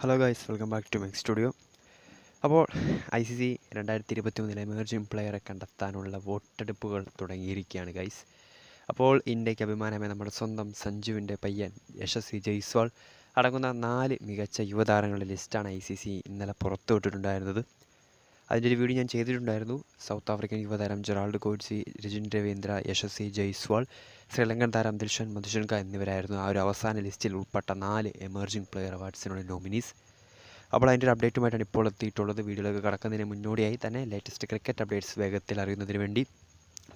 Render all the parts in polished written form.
Hello guys, welcome back to Mech Studio. അപ്പോൾ ICC 2023 emerging പ്ലെയറെ കണ്ടെത്താനുള്ള വോട്ടെടുപ്പുകൾ തുടങ്ങിയിരിക്കുകയാണ് ഗൈസ്. അപ്പോൾ ഇന്ത്യക്ക് അഭിമാനമായ നമ്മുടെ സ്വന്തം സഞ്ജുവിൻ്റെ പയ്യൻ യശസ്വി ജയ്സ്വാൾ അടങ്ങുന്ന 4 മികച്ച യുവതാരങ്ങളുടെ ലിസ്റ്റാണ് ICC ഇന്നലെ പുറത്തുവിട്ടിട്ടുണ്ടായിരുന്നത്. അതിൻ്റെ ഒരു വീഡിയോ ഞാൻ ചെയ്തിട്ടുണ്ടായിരുന്നു. സൗത്ത് ആഫ്രിക്കൻ യുവതാരം ജെറാൾഡ് കോഡ്സി, രജിൻ രവീന്ദ്ര, യശസ്വി ജയ്സ്വാൾ, ശ്രീലങ്കൻ താരം ദിൽഷൻ മധുഷൻക എന്നിവരായിരുന്നു ആ ഒരു അവസാന ലിസ്റ്റിൽ ഉൾപ്പെട്ട 4 എമർജിംഗ് പ്ലെയർ അവാർഡ്സിനുള്ള നോമിനീസ്. അപ്പോൾ അതിൻ്റെ ഒരു അപ്ഡേറ്റുമായിട്ടാണ് ഇപ്പോൾ എത്തിയിട്ടുള്ളത്. വീഡിയോയിലേക്ക് കടക്കുന്നതിന് മുന്നോടിയായി തന്നെ ലേറ്റസ്റ്റ് ക്രിക്കറ്റ് അപ്ഡേറ്റ്സ് വേഗത്തിൽ അറിയുന്നതിന് വേണ്ടി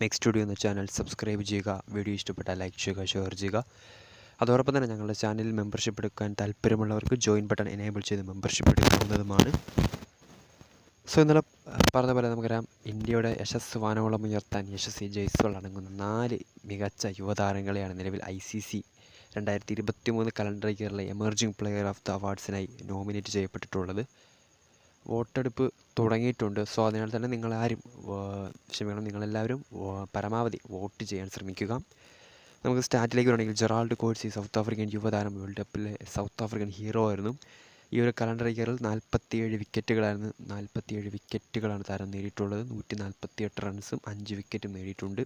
മെക് സ്റ്റുഡിയോ എന്ന ചാനൽ സബ്സ്ക്രൈബ് ചെയ്യുക. വീഡിയോ ഇഷ്ടപ്പെട്ടാൽ ലൈക്ക് ചെയ്യുക, ഷെയർ ചെയ്യുക. അതോടൊപ്പം തന്നെ ഞങ്ങളുടെ ചാനലിൽ മെമ്പർഷിപ്പ് എടുക്കാൻ താല്പര്യമുള്ളവർക്ക് ജോയിൻ ബട്ടൺ എനേബിൾ ചെയ്ത് മെമ്പർഷിപ്പ് എടുക്കാവുന്നതുമാണ്. സോ ഇന്നലെ പറഞ്ഞ പോലെ നമുക്കറിയാം, ഇന്ത്യയുടെ യശസ് വാനോളം ഉയർത്താൻ യശസ്വി ജയ്സ്വാൾ അടങ്ങുന്ന 4 മികച്ച യുവതാരങ്ങളെയാണ് നിലവിൽ ICC 2023 കലണ്ടർ ഇയറിലെ എമർജിംഗ് പ്ലെയർ ഓഫ് ദ അവാർഡ്സിനായി നോമിനേറ്റ് ചെയ്യപ്പെട്ടിട്ടുള്ളത്. വോട്ടെടുപ്പ് തുടങ്ങിയിട്ടുണ്ട്. സോ അതിനാൽ തന്നെ നിങ്ങളെല്ലാവരും പരമാവധി വോട്ട് ചെയ്യാൻ ശ്രമിക്കുക. നമുക്ക് സ്റ്റാറ്റിലേക്ക് വരണമെങ്കിൽ ജെറാൾഡ് കോഡ്സി സൗത്ത് ആഫ്രിക്കൻ യുവതാരം, വേൾഡ് കപ്പിലെ സൗത്ത് ആഫ്രിക്കൻ ഹീറോ ആയിരുന്നു. ഈ ഒരു കലണ്ടർ ഇയറിൽ 47 വിക്കറ്റുകളാണ് താരം നേടിയിട്ടുള്ളത്. 148 റൺസും 5 വിക്കറ്റും നേടിയിട്ടുണ്ട്.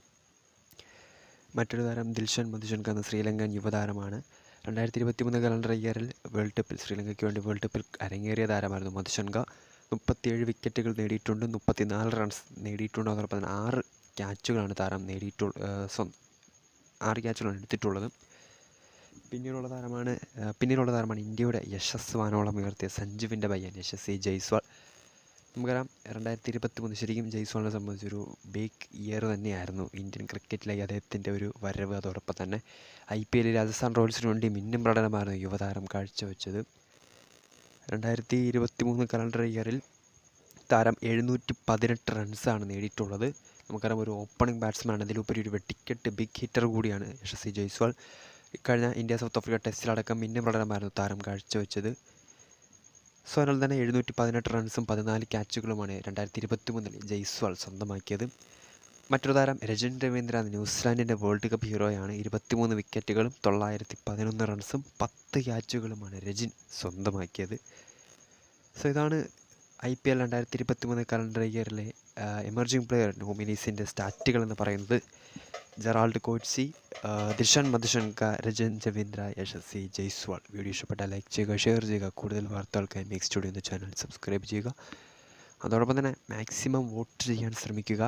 മറ്റൊരു താരം ദിൽഷൻ മധുഷൻക എന്ന ശ്രീലങ്കൻ യുവതാരമാണ്. 2023 കലണ്ടർ ഇയറിൽ ശ്രീലങ്കയ്ക്ക് വേണ്ടി വേൾഡ് കപ്പിൽ അരങ്ങേറിയ താരമായിരുന്നു മധുഷൻക. 37 വിക്കറ്റുകൾ നേടിയിട്ടുണ്ട്, 34 റൺസ് നേടിയിട്ടുണ്ട്. അതോടൊപ്പം തന്നെ 6 ക്യാച്ചുകളാണ് താരം എടുത്തിട്ടുള്ളത്. പിന്നീടുള്ള താരമാണ് ഇന്ത്യയുടെ യശസ് വാനോളം ഉയർത്തിയ സഞ്ജുവിൻ്റെ പയ്യൻ യശസ്വി ജയ്സ്വാൾ. നമുക്കറിയാം, 2023 ശരിക്കും ജയ്സ്വാളിനെ സംബന്ധിച്ചൊരു ബിഗ് ഇയർ തന്നെയായിരുന്നു ഇന്ത്യൻ ക്രിക്കറ്റിലേക്ക് അദ്ദേഹത്തിൻ്റെ ഒരു വരവ്. അതോടൊപ്പം തന്നെ IPL രാജസ്ഥാൻ റോയൽസിന് വേണ്ടി മിന്നും പ്രകടനമായിരുന്നു യുവതാരം കാഴ്ചവെച്ചത്. 2023 കലണ്ടർ ഇയറിൽ താരം 718 റൺസാണ് നേടിയിട്ടുള്ളത്. നമുക്കറിയാം, ഒരു ഓപ്പണിംഗ് ബാറ്റ്സ്മാനാണ്, അതിലുപരി ഒരു വെട്ടിക്കെട്ട് ബിഗ് ഹിറ്റർ കൂടിയാണ് യശസ്വി ജയ്സ്വാൾ. ഇക്കഴിഞ്ഞ ഇന്ത്യ സൗത്ത് ആഫ്രിക്ക ടെസ്റ്റിലടക്കം മിന്നും പ്രകടനമായിരുന്നു താരം കാഴ്ചവെച്ചത്. സോ അതിനാൽ തന്നെ 718 റൺസും 14 ക്യാച്ചുകളുമാണ് 2023 ജയ്സ്വാൾ സ്വന്തമാക്കിയത്. മറ്റൊരു താരം രജിൻ രവീന്ദ്ര, ന്യൂസിലാൻഡിൻ്റെ വേൾഡ് കപ്പ് ഹീറോയാണ്. 23 വിക്കറ്റുകളും 911 റൺസും 10 ക്യാച്ചുകളുമാണ് രജിൻ സ്വന്തമാക്കിയത്. സോ ഇതാണ് IPL 2023 കലണ്ടർ ഇയറിലെ എമർജിംഗ് പ്ലെയർ നോമിനീസിൻ്റെ സ്റ്റാറ്റുകൾ എന്ന് പറയുന്നത്. ജെറാൾഡ് കോഡ്സി, ദിൽഷൻ മധുഷൻക, രജിൻ രവീന്ദ്ര, യശസ്വി ജയ്സ്വാൾ. വീഡിയോ ഇഷ്ടപ്പെട്ടാൽ ലൈക്ക് ചെയ്യുക, ഷെയർ ചെയ്യുക. കൂടുതൽ വാർത്തകൾക്കായി മെക് സ്റ്റുഡിയോ എന്ന ചാനൽ സബ്സ്ക്രൈബ് ചെയ്യുക. അതോടൊപ്പം തന്നെ മാക്സിമം വോട്ട് ചെയ്യാൻ ശ്രമിക്കുക.